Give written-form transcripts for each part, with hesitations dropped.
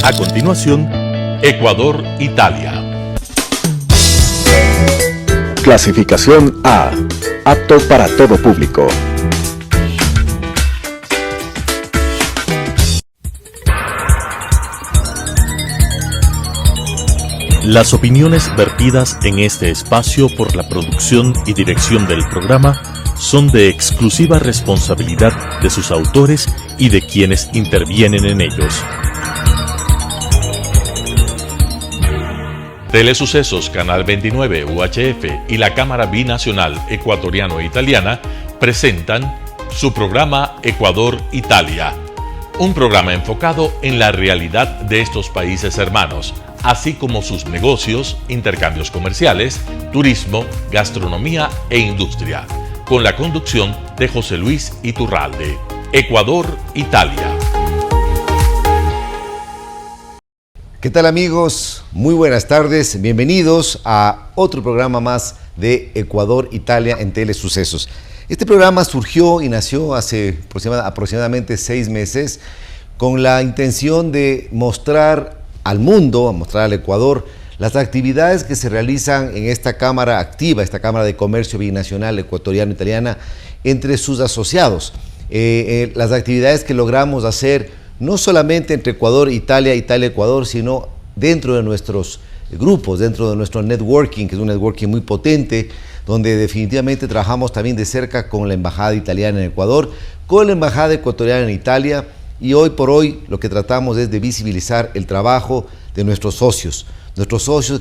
A continuación, Ecuador-Italia. Clasificación A. Apto para todo público. Las opiniones vertidas en este espacio por la producción y dirección del programa son de exclusiva responsabilidad de sus autores y de quienes intervienen en ellos. Telesucesos Canal 29 UHF y la Cámara Binacional Ecuatoriano-Italiana presentan su programa Ecuador-Italia, un programa enfocado en la realidad de estos países hermanos, así como sus negocios, intercambios comerciales, turismo, gastronomía e industria, con la conducción de José Luis Iturralde. Ecuador-Italia. ¿Qué tal, amigos? Muy buenas tardes, bienvenidos a otro programa más de Ecuador-Italia en Telesucesos. Este programa surgió y nació hace aproximadamente 6 meses con la intención de mostrar al mundo, a mostrar al Ecuador, las actividades que se realizan en esta Cámara activa, esta Cámara de Comercio Binacional Ecuatoriano-Italiana, entre sus asociados. Las actividades que logramos hacer no solamente entre Ecuador, Italia, Italia-Ecuador, sino dentro de nuestros grupos, dentro de nuestro networking, que es un networking muy potente, donde definitivamente trabajamos también de cerca con la Embajada Italiana en Ecuador, con la Embajada Ecuatoriana en Italia, y hoy por hoy lo que tratamos es de visibilizar el trabajo de nuestros socios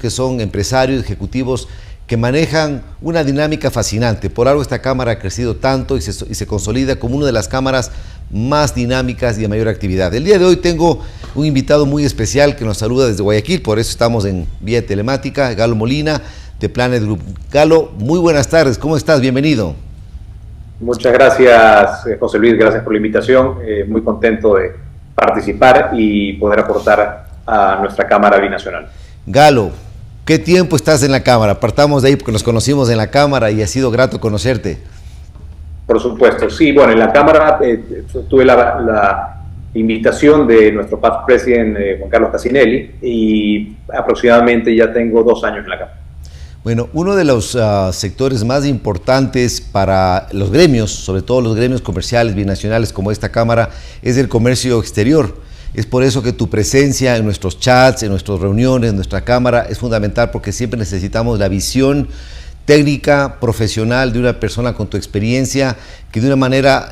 que son empresarios, ejecutivos, que manejan una dinámica fascinante. Por algo esta Cámara ha crecido tanto y se consolida como una de las cámaras más dinámicas y de mayor actividad. El día de hoy tengo un invitado muy especial que nos saluda desde Guayaquil, por eso estamos en vía telemática, Galo Molina, de Planet Group. Galo, muy buenas tardes, ¿cómo estás? Bienvenido. Muchas gracias, José Luis, gracias por la invitación. Muy contento de participar y poder aportar a nuestra Cámara Binacional. Galo, ¿qué tiempo estás en la Cámara? Partamos de ahí porque nos conocimos en la Cámara y ha sido grato conocerte. Por supuesto, sí, bueno, en la Cámara tuve la invitación de nuestro past president Juan Carlos Cassinelli y aproximadamente ya tengo 2 años en la Cámara. Bueno, uno de los sectores más importantes para los gremios, sobre todo los gremios comerciales binacionales como esta Cámara, es el comercio exterior. Es por eso que tu presencia en nuestros chats, en nuestras reuniones, en nuestra Cámara es fundamental, porque siempre necesitamos la visión técnica, profesional de una persona con tu experiencia, que de una manera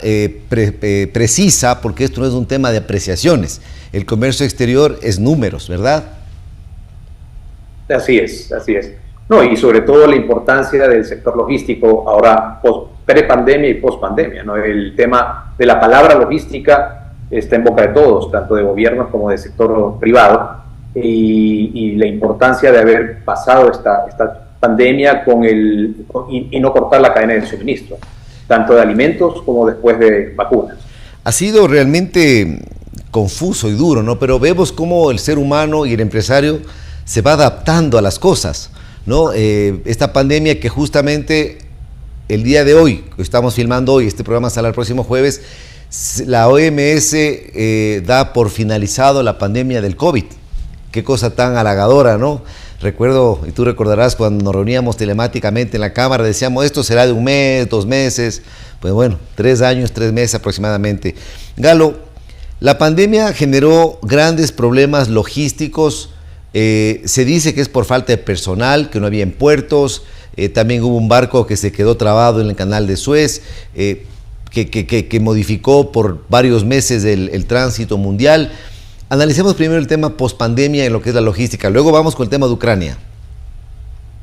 precisa, porque esto no es un tema de apreciaciones. El comercio exterior es números, ¿verdad? Así es, así es. No, y sobre todo la importancia del sector logístico ahora pre-pandemia y post-pandemia, ¿no? El tema de la palabra logística está en boca de todos, tanto de gobiernos como de sector privado, y la importancia de haber pasado esta pandemia y no cortar la cadena de suministro, tanto de alimentos como después de vacunas. Ha sido realmente confuso y duro, ¿no? Pero vemos cómo el ser humano y el empresario se va adaptando a las cosas, ¿no? Esta pandemia que justamente el día de hoy, que estamos filmando hoy, este programa sale el próximo jueves, la OMS da por finalizado la pandemia del COVID. Qué cosa tan halagadora, ¿no? Recuerdo, y tú recordarás, cuando nos reuníamos telemáticamente en la Cámara, decíamos, esto será de 1 mes, 2 meses, pues bueno, 3 años, 3 meses aproximadamente. Galo, la pandemia generó grandes problemas logísticos. Se dice que es por falta de personal, que no había en puertos, también hubo un barco que se quedó trabado en el canal de Suez, que modificó por varios meses el tránsito mundial. Analicemos primero el tema post-pandemia en lo que es la logística, luego vamos con el tema de Ucrania.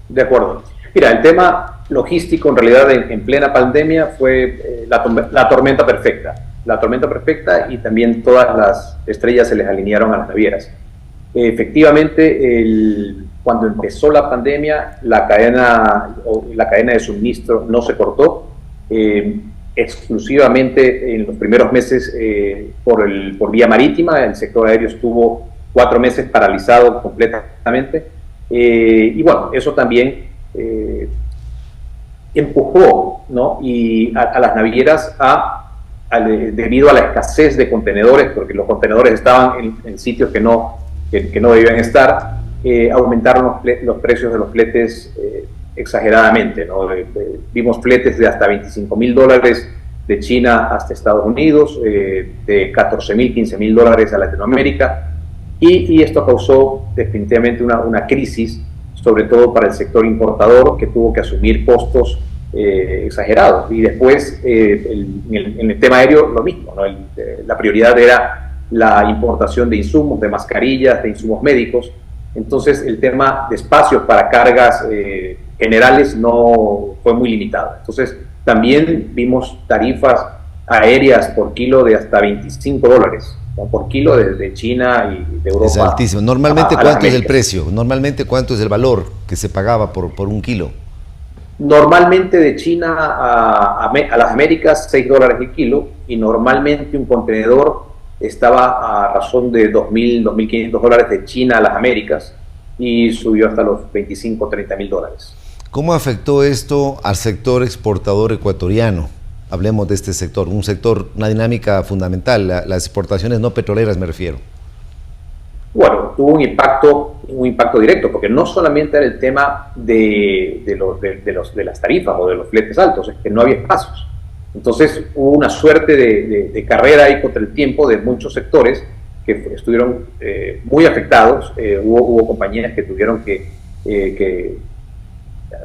De acuerdo. Mira, el tema logístico en realidad en plena pandemia fue la tormenta perfecta. La tormenta perfecta, y también todas las estrellas se les alinearon a las navieras. Efectivamente, cuando empezó la pandemia, la cadena de suministro no se cortó, exclusivamente en los primeros meses por vía marítima. El sector aéreo estuvo 4 meses paralizado completamente, y bueno, eso también empujó, ¿no? Y a las navieras debido a la escasez de contenedores, porque los contenedores estaban en sitios que no que no debían estar, aumentaron los precios de los fletes exageradamente, ¿no? Vimos fletes de hasta $25,000 de China hasta Estados Unidos, de $14,000, $15,000 a Latinoamérica, y esto causó definitivamente una crisis, sobre todo para el sector importador, que tuvo que asumir costos exagerados. Y después, en el tema aéreo, lo mismo, ¿no? La prioridad era la importación de insumos, de mascarillas, de insumos médicos. Entonces, el tema de espacios para cargas generales no fue muy limitado. Entonces, también vimos tarifas aéreas por kilo de hasta $25, ¿no? Por kilo desde China y de Europa. Es altísimo. Normalmente, ¿cuánto es el precio? Normalmente, ¿cuánto es el valor que se pagaba por un kilo? Normalmente de China a las Américas, $6 el kilo, y normalmente un contenedor estaba a razón de $2,000, $2,500 de China a las Américas, y subió hasta los $25,000, $30,000. ¿Cómo afectó esto al sector exportador ecuatoriano? Hablemos de este sector, un sector, una dinámica fundamental, las exportaciones no petroleras me refiero. Bueno, tuvo un impacto directo, porque no solamente era el tema de las tarifas o de los fletes altos, es que no había espacios. Entonces hubo una suerte de carrera ahí contra el tiempo de muchos sectores que estuvieron muy afectados. Hubo compañías que tuvieron que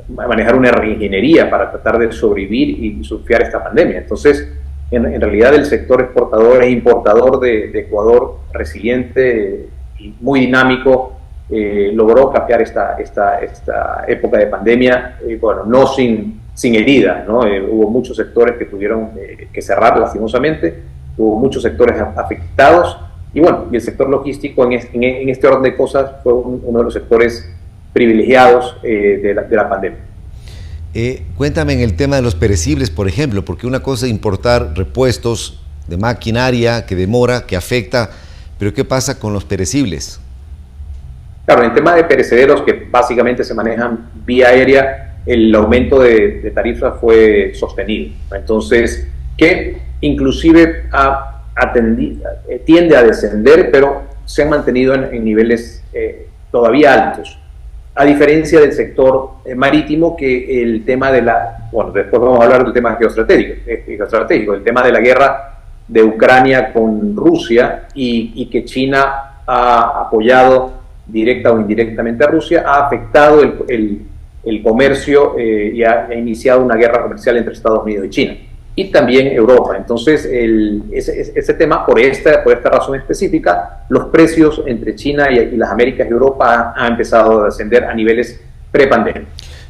manejar una reingeniería para tratar de sobrevivir y surfear esta pandemia. Entonces, en realidad el sector exportador e importador de Ecuador, resiliente y muy dinámico, logró capear esta época de pandemia, bueno, no sin herida, ¿no? Hubo muchos sectores que tuvieron que cerrar lastimosamente, hubo muchos sectores afectados, y bueno, y el sector logístico en este orden de cosas fue uno de los sectores privilegiados de la pandemia. Cuéntame en el tema de los perecibles, por ejemplo, porque una cosa es importar repuestos de maquinaria que demora, que afecta, pero ¿qué pasa con los perecibles? Claro, en el tema de perecederos, que básicamente se manejan vía aérea, el aumento de tarifas fue sostenido. Entonces, que inclusive tiende a descender, pero se han mantenido en niveles todavía altos. A diferencia del sector marítimo, que el tema bueno, después vamos a hablar del tema geoestratégico, el tema de la guerra de Ucrania con Rusia y que China ha apoyado directa o indirectamente a Rusia, ha afectado el comercio y ha iniciado una guerra comercial entre Estados Unidos y China, y también Europa. Entonces, ese tema, por esta razón específica, los precios entre China y las Américas y Europa han empezado a descender a niveles prepandemia.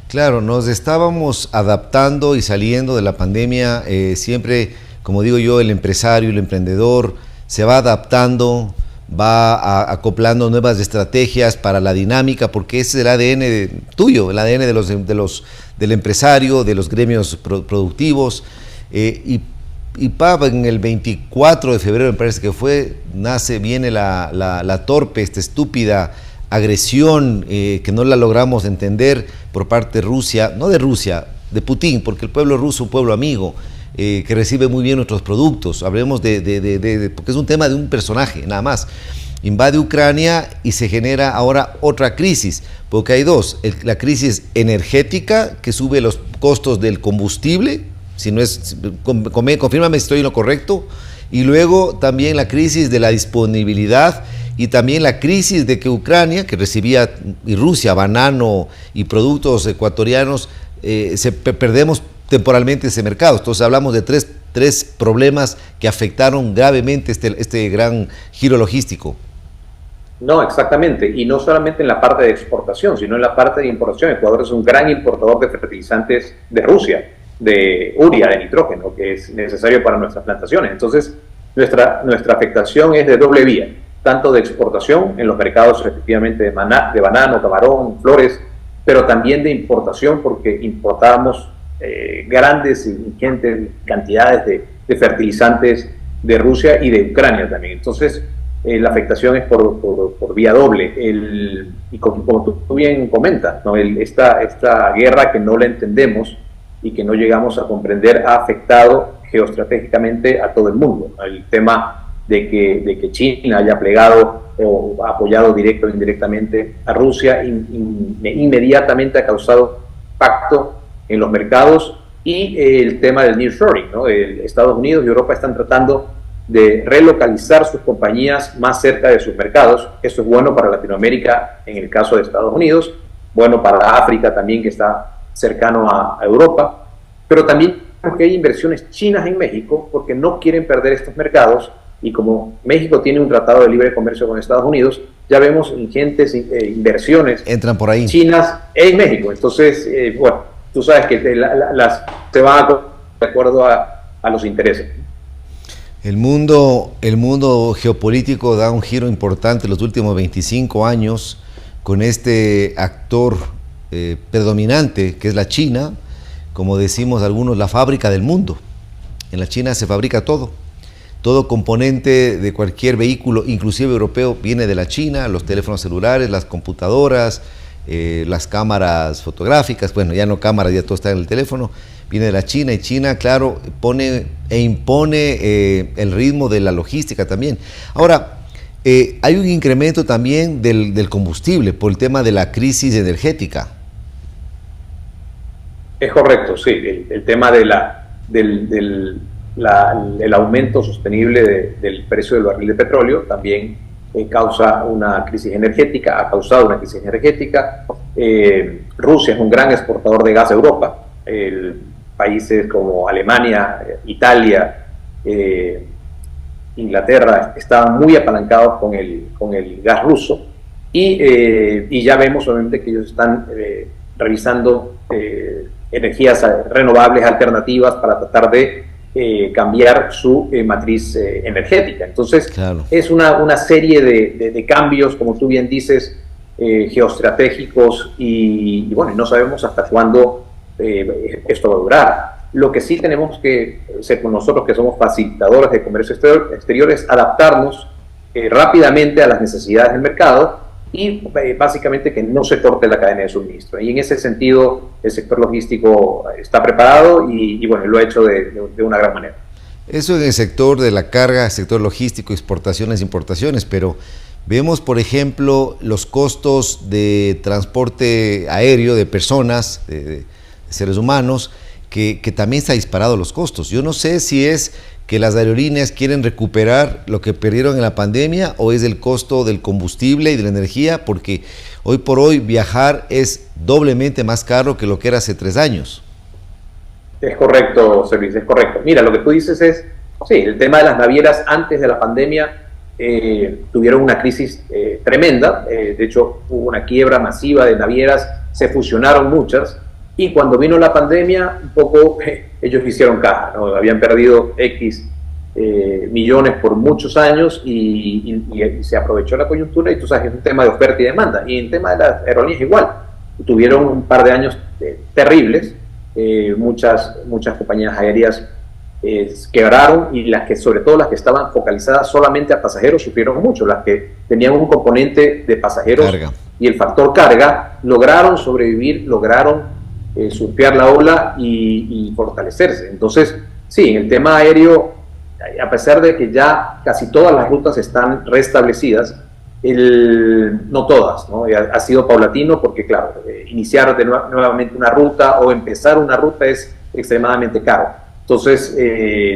Claro, nos estábamos adaptando y saliendo de la pandemia, siempre, como digo yo, el empresario, el emprendedor, se va adaptando, va acoplando nuevas estrategias para la dinámica, porque ese es el ADN tuyo, el ADN del empresario, de los gremios productivos. Y en el 24 de febrero, me parece que viene la torpe, esta estúpida agresión que no la logramos entender por parte de Rusia, no de Rusia, de Putin, porque el pueblo ruso es un pueblo amigo, que recibe muy bien nuestros productos. Hablemos porque es un tema de un personaje, nada más. Invade Ucrania y se genera ahora otra crisis, porque hay dos: la crisis energética, que sube los costos del combustible, si no es, confírmame si estoy en lo correcto, y luego también la crisis de la disponibilidad, y también la crisis de que Ucrania, que recibía, y Rusia, banano y productos ecuatorianos, perdemos temporalmente ese mercado. Entonces hablamos de tres problemas que afectaron gravemente este gran giro logístico. No, exactamente, y no solamente en la parte de exportación, sino en la parte de importación. Ecuador es un gran importador de fertilizantes de Rusia, de urea, de nitrógeno, que es necesario para nuestras plantaciones. Entonces, nuestra afectación es de doble vía, tanto de exportación en los mercados efectivamente de banano, camarón, flores, pero también de importación, porque importábamos grandes y ingentes cantidades de fertilizantes de Rusia y de Ucrania también. Entonces, la afectación es por vía doble. Y como tú bien comentas, ¿no? Esta guerra que no la entendemos y que no llegamos a comprender ha afectado geoestratégicamente a todo el mundo. El tema de que China haya plegado o apoyado directo o indirectamente a Rusia, inmediatamente ha causado impacto en los mercados. Y el tema del nearshoring, ¿no? Estados Unidos y Europa están tratando de relocalizar sus compañías más cerca de sus mercados. Eso es bueno para Latinoamérica en el caso de Estados Unidos, bueno para África también, que está cercano a Europa, pero también porque hay inversiones chinas en México porque no quieren perder estos mercados, y como México tiene un tratado de libre comercio con Estados Unidos, ya vemos ingentes inversiones entran por ahí chinas en México. Entonces, bueno, tú sabes que se van de acuerdo a los intereses. El mundo geopolítico da un giro importante en los últimos 25 años con este actor predominante que es la China, como decimos algunos, la fábrica del mundo. En la China se fabrica todo componente de cualquier vehículo, inclusive europeo, viene de la China, los teléfonos celulares, las computadoras, las cámaras fotográficas, bueno, ya no cámaras, ya todo está en el teléfono, viene de la China, y China, claro, pone e impone el ritmo de la logística también. Ahora, hay un incremento también del combustible por el tema de la crisis energética. Es correcto, sí, el tema de el aumento sostenible del precio del barril de petróleo también causa una crisis energética, ha causado una crisis energética. Rusia es un gran exportador de gas a Europa. Países como Alemania, Italia, Inglaterra estaban muy apalancados con el gas ruso, y ya vemos obviamente que ellos están revisando energías renovables alternativas para tratar de cambiar su matriz energética. Entonces, claro, es una serie de cambios, como tú bien dices, geoestratégicos, y bueno, no sabemos hasta cuándo esto va a durar. Lo que sí tenemos que ser nosotros, que somos facilitadores de comercio exterior, es adaptarnos rápidamente a las necesidades del mercado, y básicamente que no se corte la cadena de suministro. Y en ese sentido el sector logístico está preparado y bueno, lo ha hecho de una gran manera. Eso en el sector de la carga, sector logístico, exportaciones, importaciones, pero vemos, por ejemplo, los costos de transporte aéreo de personas, de seres humanos, que también se ha disparado los costos. Yo no sé si es que las aerolíneas quieren recuperar lo que perdieron en la pandemia, o es el costo del combustible y de la energía, porque hoy por hoy viajar es doblemente más caro que lo que era hace 3 años. Es correcto, Servis, es correcto. Mira, lo que tú dices es, sí, el tema de las navieras antes de la pandemia tuvieron una crisis tremenda. De hecho, hubo una quiebra masiva de navieras, se fusionaron muchas, y cuando vino la pandemia, un poco ellos hicieron caja, ¿no? Habían perdido X millones por muchos años, y se aprovechó la coyuntura, y tú sabes, es un tema de oferta y demanda. Y en el tema de las aerolíneas igual, tuvieron un par de años terribles, muchas compañías aéreas quebraron, y sobre todo las que estaban focalizadas solamente a pasajeros sufrieron mucho. Las que tenían un componente de pasajeros carga y el factor carga lograron sobrevivir, lograron surfear la ola y fortalecerse. Entonces, sí, en el tema aéreo, a pesar de que ya casi todas las rutas están restablecidas, no todas, ¿no? Ha sido paulatino, porque claro, iniciar nuevamente una ruta o empezar una ruta es extremadamente caro. Entonces,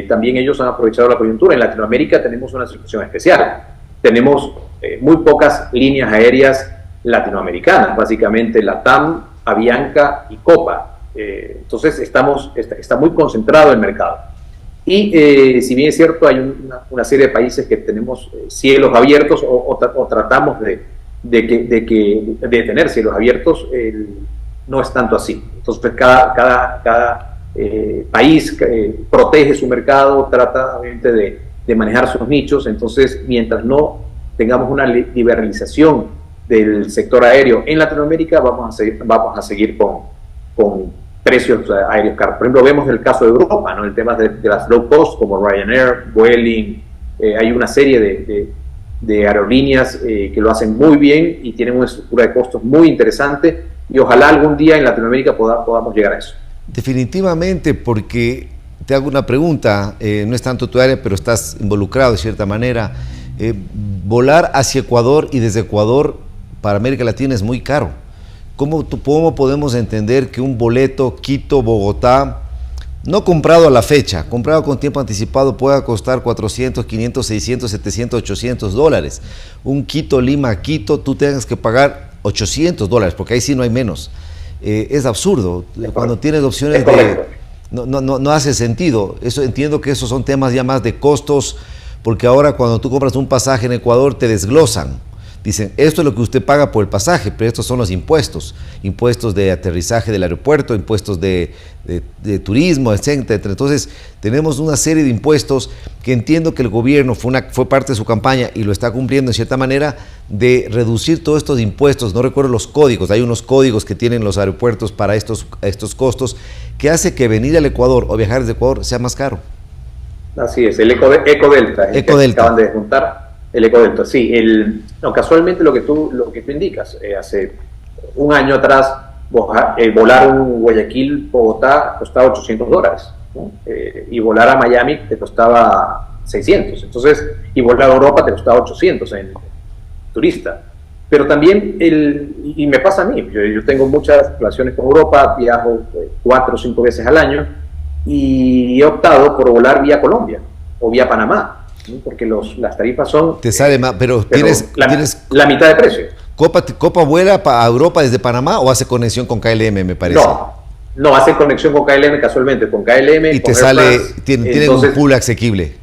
también ellos han aprovechado la coyuntura. En Latinoamérica tenemos una situación especial. Tenemos muy pocas líneas aéreas latinoamericanas, básicamente LATAM, Avianca y Copa. Entonces está muy concentrado el mercado. Y si bien es cierto, hay una serie de países que tenemos cielos abiertos, o tratamos de tener cielos abiertos, no es tanto así. Entonces cada país protege su mercado, trata obviamente de manejar sus nichos. Entonces, mientras no tengamos una liberalización del sector aéreo en Latinoamérica, vamos a seguir con precios aéreos caros. Por ejemplo, vemos el caso de Europa, ¿no? El tema de las low cost, como Ryanair, Vueling. Hay una serie de aerolíneas que lo hacen muy bien y tienen una estructura de costos muy interesante, y ojalá algún día en Latinoamérica podamos llegar a eso. Definitivamente, porque te hago una pregunta, no es tanto tu área, pero estás involucrado de cierta manera. Volar hacia Ecuador y desde Ecuador para América Latina es muy caro. ¿Cómo podemos entender que un boleto Quito-Bogotá, no comprado a la fecha, comprado con tiempo anticipado, pueda costar 400, 500, 600, 700, 800 dólares? Un Quito-Lima-Quito, tú tengas que pagar 800 dólares, porque ahí sí no hay menos. Es absurdo. Cuando tienes opciones de... No hace sentido. Entiendo que esos son temas ya más de costos, porque ahora cuando tú compras un pasaje en Ecuador te desglosan. Dicen, esto es lo que usted paga por el pasaje, pero estos son los impuestos. Impuestos de aterrizaje del aeropuerto, impuestos de turismo, etcétera. Entonces, tenemos una serie de impuestos que entiendo que el gobierno fue parte de su campaña y lo está cumpliendo en cierta manera, de reducir todos estos impuestos. No recuerdo los códigos, hay unos códigos que tienen los aeropuertos para estos costos, que hace que venir al Ecuador o viajar desde Ecuador sea más caro. Así es, el Ecodelta, que acaban de juntar. El Ecodelta, sí. Casualmente lo que tú indicas, hace un año atrás volar un Guayaquil-Bogotá costaba 800 dólares, ¿no? Y volar a Miami te costaba 600, entonces, y volar a Europa te costaba 800 en turista. Pero también, y me pasa a mí, yo tengo muchas relaciones con Europa, viajo 4 o 5 veces al año, y he optado por volar vía Colombia o vía Panamá, ¿no? Porque las tarifas son... Te sale más, pero tienes la mitad de precio. ¿Copa vuela a Europa desde Panamá o hace conexión con KLM, me parece? No hace conexión con KLM casualmente, con KLM. Y te sale, tienen un pool asequible.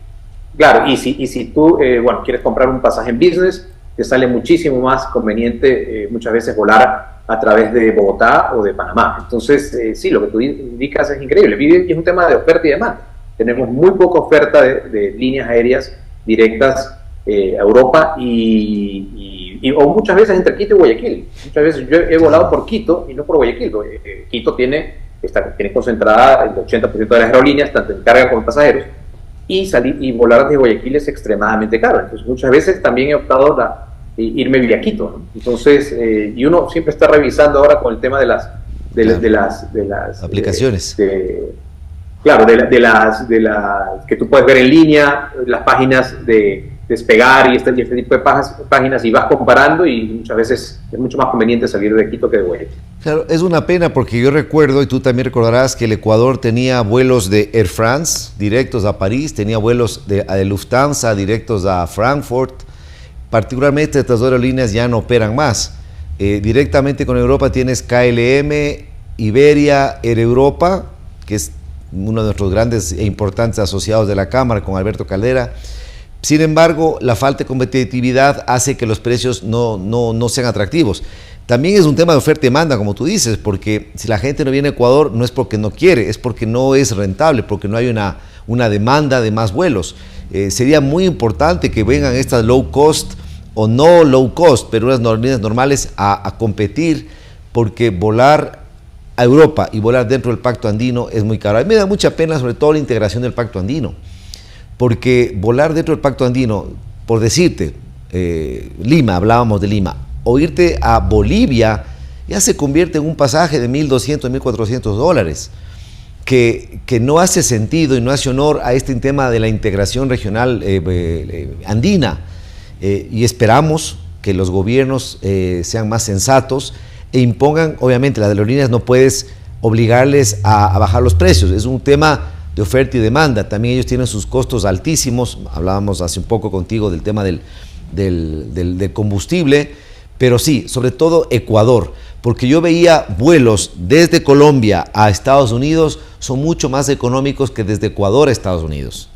Claro, y si tú quieres comprar un pasaje en business, te sale muchísimo más conveniente muchas veces volar a través de Bogotá o de Panamá. Entonces, sí, lo que tú indicas es increíble. Y es un tema de oferta y demanda. Tenemos muy poca oferta de líneas aéreas directas a Europa o muchas veces entre Quito y Guayaquil. Muchas veces yo he volado por Quito y no por Guayaquil. Quito tiene concentrada el 80% de las aerolíneas, tanto en carga como en pasajeros, y volar desde Guayaquil es extremadamente caro. Entonces muchas veces también he optado irme vía Quito, ¿no? Entonces, y uno siempre está revisando ahora con el tema de las aplicaciones. Claro, de las que tú puedes ver en línea, las páginas de Despegar y este tipo de páginas, y vas comparando, y muchas veces es mucho más conveniente salir de Quito que de Guayaquil. Claro, es una pena porque yo recuerdo, y tú también recordarás, que el Ecuador tenía vuelos de Air France directos a París, tenía vuelos de Lufthansa directos a Frankfurt. Particularmente estas dos aerolíneas ya no operan más. Directamente con Europa tienes KLM, Iberia, Air Europa, que es uno de nuestros grandes e importantes asociados de la Cámara, con Alberto Caldera. Sin embargo, la falta de competitividad hace que los precios no sean atractivos. También es un tema de oferta y demanda, como tú dices, porque si la gente no viene a Ecuador no es porque no quiere, es porque no es rentable, porque no hay una demanda de más vuelos. Sería muy importante que vengan estas low cost o no low cost, pero unas líneas normales a competir, porque volar a Europa y volar dentro del Pacto Andino es muy caro. A mí me da mucha pena, sobre todo, la integración del Pacto Andino, porque volar dentro del Pacto Andino, por decirte, Lima, hablábamos de Lima, o irte a Bolivia, ya se convierte en un pasaje de 1.200, 1.400 dólares, que no hace sentido y no hace honor a este tema de la integración regional andina. Y esperamos que los gobiernos sean más sensatos e impongan. Obviamente las aerolíneas no puedes obligarles a bajar los precios, es un tema de oferta y demanda. También ellos tienen sus costos altísimos. Hablábamos hace un poco contigo del tema del combustible, pero sí, sobre todo Ecuador, porque yo veía vuelos desde Colombia a Estados Unidos son mucho más económicos que desde Ecuador a Estados Unidos.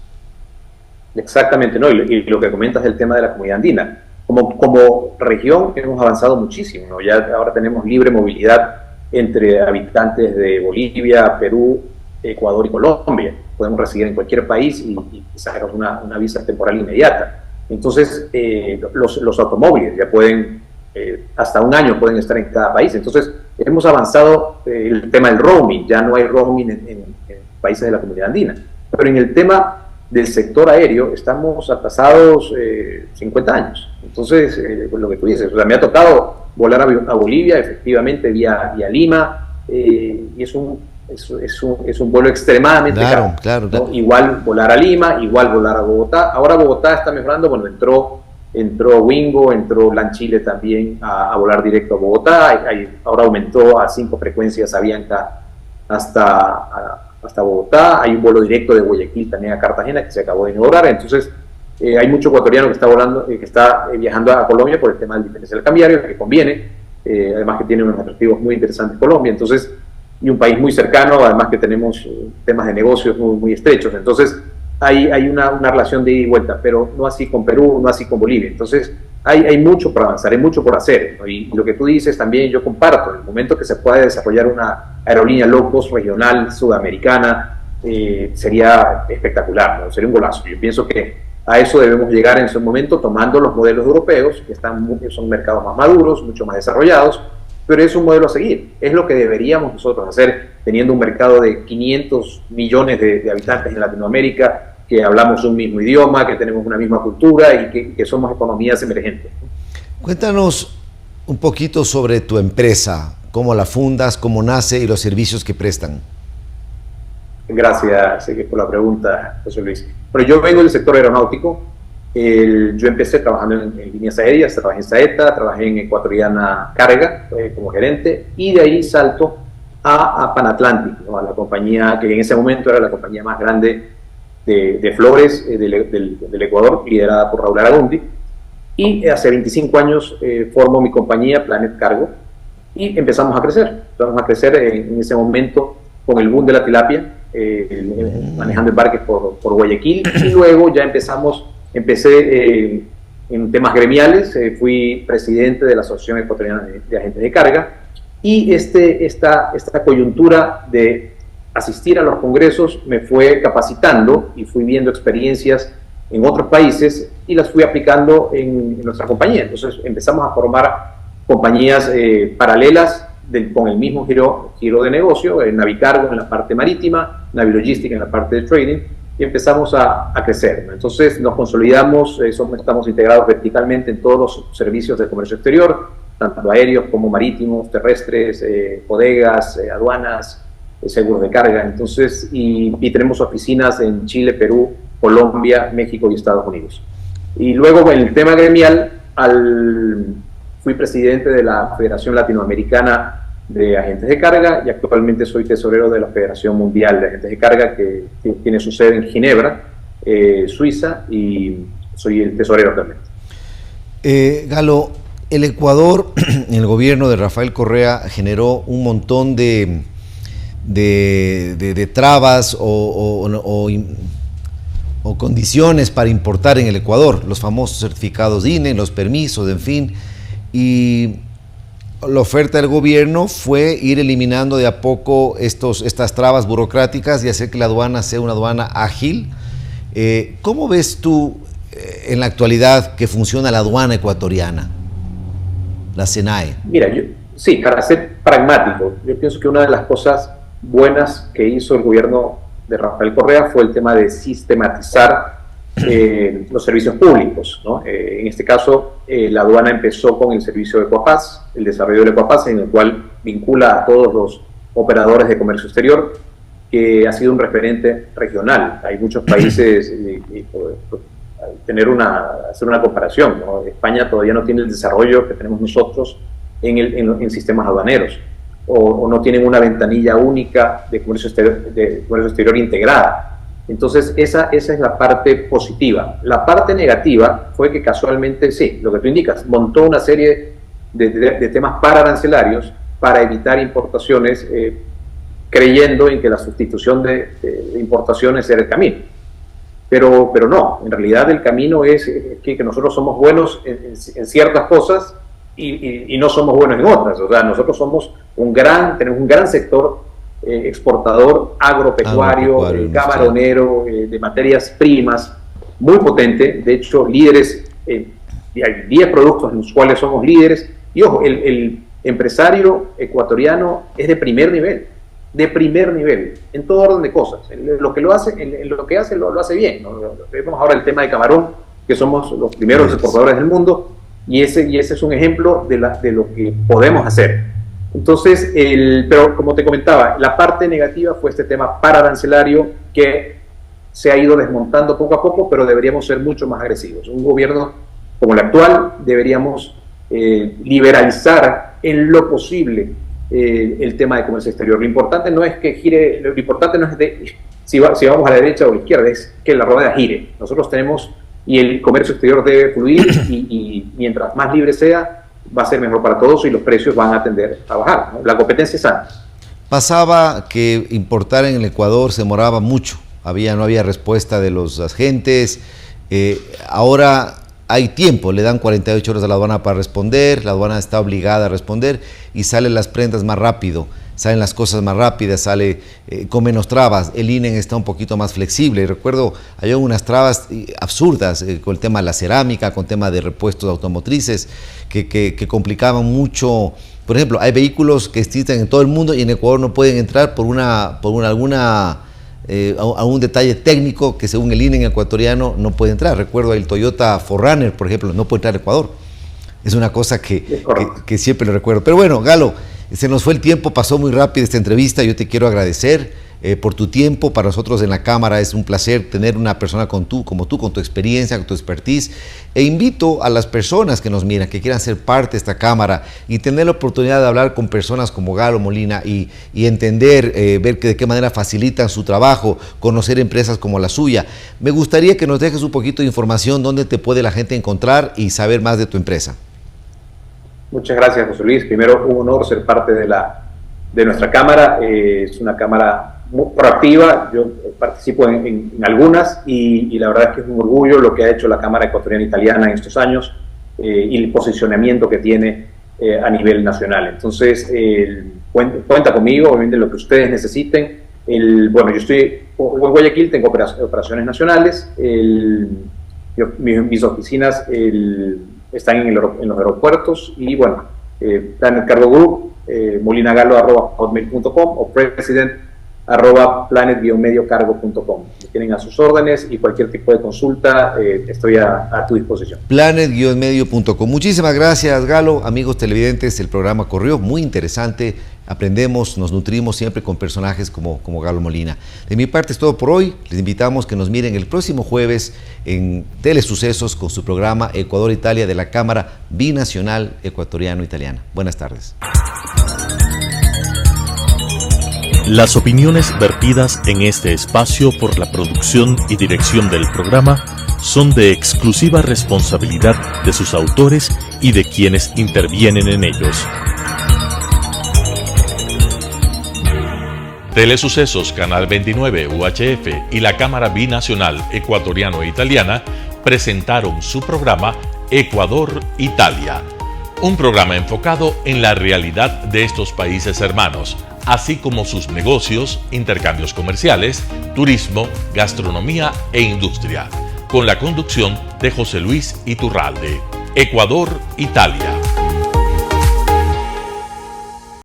Exactamente, ¿no? Y lo que comentas del tema de la comunidad andina. Como región hemos avanzado muchísimo, ¿no? Ya ahora tenemos libre movilidad entre habitantes de Bolivia, Perú, Ecuador y Colombia. Podemos residir en cualquier país y sacar una visa temporal inmediata. Entonces, los automóviles ya pueden, hasta un año pueden estar en cada país. Entonces, hemos avanzado el tema del roaming. Ya no hay roaming en países de la comunidad andina. Pero en el tema del sector aéreo estamos atrasados 50 años. Entonces, lo que tú dices, o sea, me ha tocado volar a Bolivia, efectivamente, vía Lima, y es un es un vuelo extremadamente caro. Claro. Igual volar a Lima, igual volar a Bogotá. Ahora Bogotá está mejorando, bueno, entró Wingo, entró LAN Chile también a volar directo a Bogotá. Ahora aumentó a 5 frecuencias Avianca hasta Bogotá. Hay un vuelo directo de Guayaquil también a Cartagena que se acabó de inaugurar. Entonces hay mucho ecuatoriano que está volando, que está viajando a Colombia por el tema del diferencial cambiario, que conviene, además que tiene unos atractivos muy interesantes Colombia. Entonces, y un país muy cercano, además que tenemos temas de negocios muy, muy estrechos. Entonces hay una relación de ida y vuelta, pero no así con Perú, no así con Bolivia. Entonces hay mucho por avanzar, hay mucho por hacer, ¿no? Y lo que tú dices también yo comparto. En el momento que se pueda desarrollar una aerolínea low cost regional sudamericana, sería espectacular, ¿no? Sería un golazo. Yo pienso que a eso debemos llegar en ese momento, tomando los modelos europeos, que son mercados más maduros, mucho más desarrollados, pero es un modelo a seguir. Es lo que deberíamos nosotros hacer, teniendo un mercado de 500 millones de habitantes en Latinoamérica, que hablamos un mismo idioma, que tenemos una misma cultura y que somos economías emergentes. Cuéntanos un poquito sobre tu empresa, cómo la fundas, cómo nace y los servicios que prestan. Gracias por la pregunta, José Luis. Pero yo vengo del sector aeronáutico. Yo empecé trabajando en líneas aéreas, trabajé en Saeta, trabajé en Ecuatoriana Carga como gerente, y de ahí salto a Panatlantic, ¿no? A la compañía que en ese momento era la compañía más grande de flores del Ecuador, liderada por Raúl Aragondi. Y hace 25 años formo mi compañía Planet Cargo y empezamos a crecer en ese momento con el boom de la tilapia, manejando embarques por Guayaquil, y luego ya empecé en temas gremiales. Fui presidente de la Asociación Ecuatoriana de Agentes de Carga, y esta coyuntura de asistir a los congresos me fue capacitando y fui viendo experiencias en otros países y las fui aplicando en nuestra compañía. Entonces empezamos a formar compañías paralelas con el mismo giro de negocio, Navicargo en la parte marítima, Navilogística en la parte de trading, y empezamos a crecer, ¿no? Entonces nos consolidamos, estamos integrados verticalmente en todos los servicios de comercio exterior, tanto aéreos como marítimos, terrestres, bodegas, aduanas, seguros de carga. Entonces, y tenemos oficinas en Chile, Perú, Colombia, México y Estados Unidos. Y luego en el tema gremial, fui presidente de la Federación Latinoamericana de Agentes de Carga, y actualmente soy tesorero de la Federación Mundial de Agentes de Carga, que tiene su sede en Ginebra, Suiza, y soy el tesorero también. Galo, el Ecuador, el gobierno de Rafael Correa generó un montón de trabas o condiciones para importar en el Ecuador, los famosos certificados INE, los permisos, en fin, y la oferta del gobierno fue ir eliminando de a poco estas trabas burocráticas y hacer que la aduana sea una aduana ágil. ¿Cómo ves tú en la actualidad que funciona la aduana ecuatoriana, la SENAE? Mira, sí, para ser pragmático, yo pienso que una de las cosas buenas que hizo el gobierno de Rafael Correa fue el tema de sistematizar los servicios públicos, ¿no? En este caso, la aduana empezó con el servicio de Ecuapaz, el desarrollo del Ecuapaz, en el cual vincula a todos los operadores de comercio exterior, que ha sido un referente regional. Hay muchos países, hacer una comparación, ¿no? España todavía no tiene el desarrollo que tenemos nosotros en sistemas aduaneros, o no tienen una ventanilla única de comercio exterior integrada. Entonces esa es la parte positiva. La parte negativa fue que casualmente, sí, lo que tú indicas, montó una serie de temas pararancelarios para evitar importaciones, creyendo en que la sustitución de importaciones era el camino. Pero no, en realidad el camino es que nosotros somos buenos en ciertas cosas y no somos buenos en otras. O sea, nosotros tenemos un gran sector exportador agropecuario, camaronero, de materias primas, muy potente. De hecho, líderes, hay 10 productos en los cuales somos líderes. Y ojo, el empresario ecuatoriano es de primer nivel, en todo orden de cosas. Lo que hace lo hace bien, ¿no? Vemos ahora el tema de camarón, que somos los primeros exportadores del mundo, y ese es un ejemplo de lo que podemos hacer. Entonces, pero como te comentaba, la parte negativa fue este tema paraarancelario que se ha ido desmontando poco a poco, pero deberíamos ser mucho más agresivos. Un gobierno como el actual deberíamos liberalizar en lo posible el tema de comercio exterior. Lo importante no es que gire, lo importante no es si vamos a la derecha o a la izquierda, es que la rueda gire. Nosotros tenemos, y el comercio exterior debe fluir, y mientras más libre sea, va a ser mejor para todos y los precios van a tender a bajar, ¿no? La competencia es sana. Pasaba que importar en el Ecuador se demoraba mucho, no había respuesta de los agentes, ahora hay tiempo, le dan 48 horas a la aduana para responder, la aduana está obligada a responder y salen las prendas más rápido, salen las cosas más rápidas, sale con menos trabas. El INE está un poquito más flexible. Recuerdo, había unas trabas absurdas con el tema de la cerámica, con el tema de repuestos automotrices, que complicaban mucho. Por ejemplo, hay vehículos que existen en todo el mundo y en Ecuador no pueden entrar por algún detalle técnico que según el INE ecuatoriano no puede entrar. Recuerdo el Toyota 4Runner, por ejemplo, no puede entrar a Ecuador. Es una cosa que siempre lo recuerdo. Pero bueno, Galo, se nos fue el tiempo, pasó muy rápido esta entrevista. Yo te quiero agradecer por tu tiempo. Para nosotros en la Cámara es un placer tener una persona como tú, con tu experiencia, con tu expertise. E invito a las personas que nos miran, que quieran ser parte de esta Cámara y tener la oportunidad de hablar con personas como Galo Molina y entender, ver de qué manera facilitan su trabajo, conocer empresas como la suya. Me gustaría que nos dejes un poquito de información, dónde te puede la gente encontrar y saber más de tu empresa. Muchas gracias, José Luis. Primero, un honor ser parte de nuestra Cámara. Es una Cámara muy proactiva. Yo participo en algunas y la verdad es que es un orgullo lo que ha hecho la Cámara Ecuatoriana Italiana en estos años y el posicionamiento que tiene a nivel nacional. Entonces, cuenta conmigo, obviamente, lo que ustedes necesiten. Bueno, yo estoy en Guayaquil, tengo operaciones nacionales. Mis oficinas están en los aeropuertos y bueno, Planet Cargo Group, molinagalo@hotmail.com o president@planet-mediocargo.com. Tienen a sus órdenes y cualquier tipo de consulta estoy a tu disposición. Planet-medio.com. Muchísimas gracias, Galo. Amigos televidentes, el programa corrió muy interesante. Aprendemos, nos nutrimos siempre con personajes como Galo Molina. De mi parte es todo por hoy. Les invitamos que nos miren el próximo jueves en Telesucesos con su programa Ecuador-Italia de la Cámara Binacional Ecuatoriano-Italiana. Buenas tardes. Las opiniones vertidas en este espacio por la producción y dirección del programa son de exclusiva responsabilidad de sus autores y de quienes intervienen en ellos. Telesucesos, Canal 29 UHF y la Cámara Binacional Ecuatoriano-Italiana presentaron su programa Ecuador-Italia, un programa enfocado en la realidad de estos países hermanos, así como sus negocios, intercambios comerciales, turismo, gastronomía e industria, con la conducción de José Luis Iturralde. Ecuador-Italia.